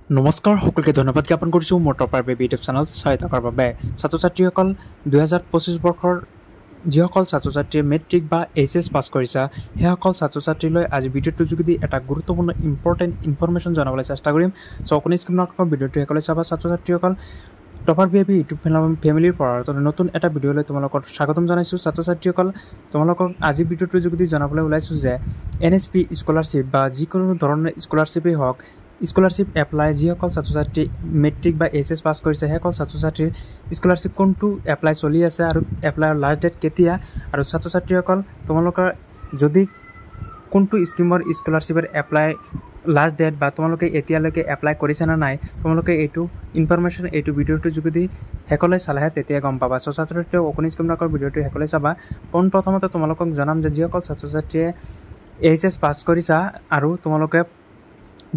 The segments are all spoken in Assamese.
নমস্কাৰ সকলকে ধন্যবাদ জ্ঞাপন কৰিছোঁ মোৰ টপাৰ বেবী ইউটিউব চেনেল চাই থকাৰ বাবে ছাত্ৰ ছাত্ৰীসকল 2025 বৰ্ষৰ যিসকল ছাত্ৰ ছাত্ৰীয়ে মেট্ৰিক বা এইচএছ পাছ কৰিছে সেইসকল ছাত্ৰ ছাত্ৰীলৈ আজি ভিডিঅ'টোৰ যোগেদি এটা গুৰুত্বপূৰ্ণ ইম্পৰ্টেণ্ট ইনফৰমেশ্যন জনাবলৈ চেষ্টা কৰিম চ' আপুনি স্ক্ৰীনত ভিডিঅ'টো শেষলৈ চাবা ছাত্ৰ ছাত্ৰীসকল টপাৰ বেবী ইউটিউব ফেমিলিৰ পৰা নতুন এটা ভিডিঅ'লৈ তোমালোকক স্বাগতম জনাইছোঁ ছাত্ৰ ছাত্ৰীসকল তোমালোকক আজি ভিডিঅ'টোৰ যোগেদি জনাবলৈ ওলাইছোঁ যে NSP স্কলাৰশ্বিপ বা যিকোনো ধৰণৰ স্কলাৰশ্বিপেই হওক স্কলাৰশ্বিপ এপ্লাই যিসকল ছাত্ৰ ছাত্ৰী মেট্ৰিক বা এইচএছ পাছ কৰিছে সেইসকল ছাত্ৰ ছাত্ৰীৰ স্কলাৰশ্বিপ কোনটো এপ্লাই চলি আছে আৰু এপ্লাইৰ লাষ্ট ডেট কেতিয়া আৰু ছাত্ৰ ছাত্ৰীসকল তোমালোকৰ যদি কোনটো স্কিমৰ স্কলাৰশ্বিপৰ এপ্লাই লাষ্ট ডেট বা তোমালোকে এতিয়ালৈকে এপ্লাই কৰিছে না নাই তোমালোকে এইটো ইনফৰমেশ্যন এইটো ভিডিঅ'টোৰ যোগেদি শেষলৈ চালেহে তেতিয়া গম পাবা চ' ছাত্ৰ ছাত্ৰীয়ে অকণি স্কিমৰ ভিডিঅ'টো শেষলৈ চাবা পোনপ্ৰথমতে তোমালোকক জনাম যে যিসকল ছাত্ৰ ছাত্ৰীয়ে এইচএছ পাছ কৰিছা আৰু তোমালোকে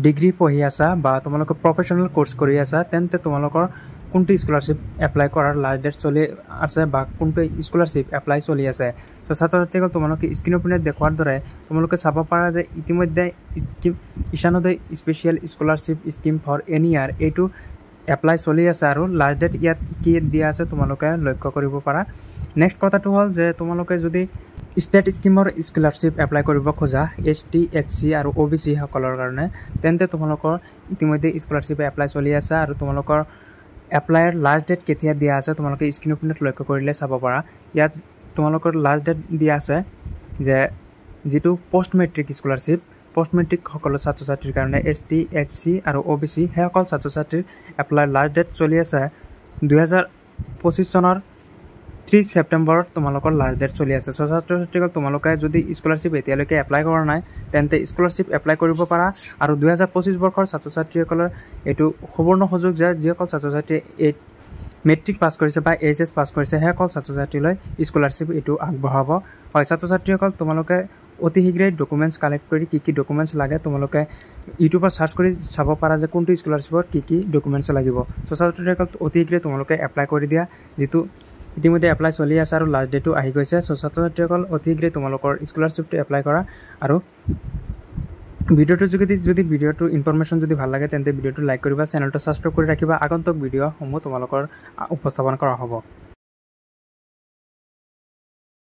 ডিগ্ৰী পঢ়ি আছা বা তোমালোকে প্ৰফেশ্যনেল কোৰ্চ কৰি আছা তেন্তে তোমালোকৰ কোনটো স্কলাৰশ্বিপ এপ্লাই কৰাৰ লাষ্ট ডেট চলি আছে বা কোনটো স্কলাৰশ্বিপ এপ্লাই চলি আছে তো ছাত্ৰ ছাত্ৰীসকল তোমালোকে স্ক্ৰীনৰ পিনে দেখুৱাৰ দৰে তোমালোকে চাব পাৰা যে ইতিমধ্যে Ishan Uday special scholarship scheme for any year এইটো এপ্লাই চলি আছে আৰু লাষ্ট ডেট ইয়াত কি দিয়া আছে তোমালোকে লক্ষ্য কৰিব পাৰা নেক্সট কথাটো হ'ল যে তোমালোকে যদি ষ্টেট স্কিমৰ স্কলাৰশ্বিপ এপ্লাই কৰিব খোজা ST SC আৰু OBC সকলৰ কাৰণে তেন্তে তোমালোকৰ ইতিমধ্যে স্কলাৰশ্বিপ এপ্লাই চলি আছে আৰু তোমালোকৰ এপ্লাইৰ লাষ্ট ডেট কেতিয়া দিয়া আছে তোমালোকে স্ক্ৰীনৰ পিনে লক্ষ্য কৰিলে চাব পাৰা ইয়াত তোমালোকৰ লাষ্ট ডেট দিয়া আছে যে যিটো post matric scholarship post matric সকলো ছাত্ৰ ছাত্ৰীৰ কাৰণে ST SC আৰু OBC সেইসকল ছাত্ৰ ছাত্ৰীৰ এপ্লাইৰ লাষ্ট ডেট চলি আছে 2025 চনৰ 3 ছেপ্টেম্বৰত তোমালোকৰ লাষ্ট ডেট চলি আছে ছাত্ৰ ছাত্ৰীসকল তোমালোকে যদি স্কলাৰশ্বিপ এতিয়ালৈকে এপ্লাই কৰা নাই তেন্তে স্কলাৰশ্বিপ এপ্লাই কৰিব পাৰা আৰু 2025 বৰ্ষৰ ছাত্ৰ ছাত্ৰীসকলৰ এইটো সুবৰ্ণ সুযোগ যে যিসকল ছাত্ৰ ছাত্ৰীয়ে মেট্ৰিক পাছ কৰিছে বা এইচএছ পাছ কৰিছে সেইসকল ছাত্ৰ ছাত্ৰীলৈ স্কলাৰশ্বিপ এইটো আগবঢ়াব হয় ছাত্ৰ ছাত্ৰীসকল তোমালোকে অতি শীঘ্ৰেই ডকুমেণ্টছ কালেক্ট কৰি কি ডকুমেণ্টছ লাগে তোমালোকে ইউটিউবত চাৰ্চ কৰি চাব পাৰা যে কোনটো স্কলাৰশ্বিপৰ কি ডকুমেণ্টছ লাগিব ছ' ছাত্ৰ ছাত্ৰীসকল অতি শীঘ্ৰে তোমালোকে এপ্লাই কৰি দিয়া যিটো ইতিমধ্যে এপ্লাই চলি আছে আৰু লাষ্ট ডেটো আহি গৈছে চ' ছাত্ৰ ছাত্ৰীসকল অতি শীঘ্ৰে তোমালোকৰ স্কলাৰশ্বিপটো এপ্লাই কৰা আৰু ভিডিঅ'টোৰ যোগেদি যদি ভিডিঅ'টোৰ ইনফৰমেশ্যন যদি ভাল লাগে তেন্তে ভিডিঅ'টো লাইক কৰিবা চেনেলটো ছাবস্ক্ৰাইব কৰি ৰাখিবা আগন্তুক ভিডিঅ'সমূহ তোমালোকৰ উপস্থাপন কৰা হ'ব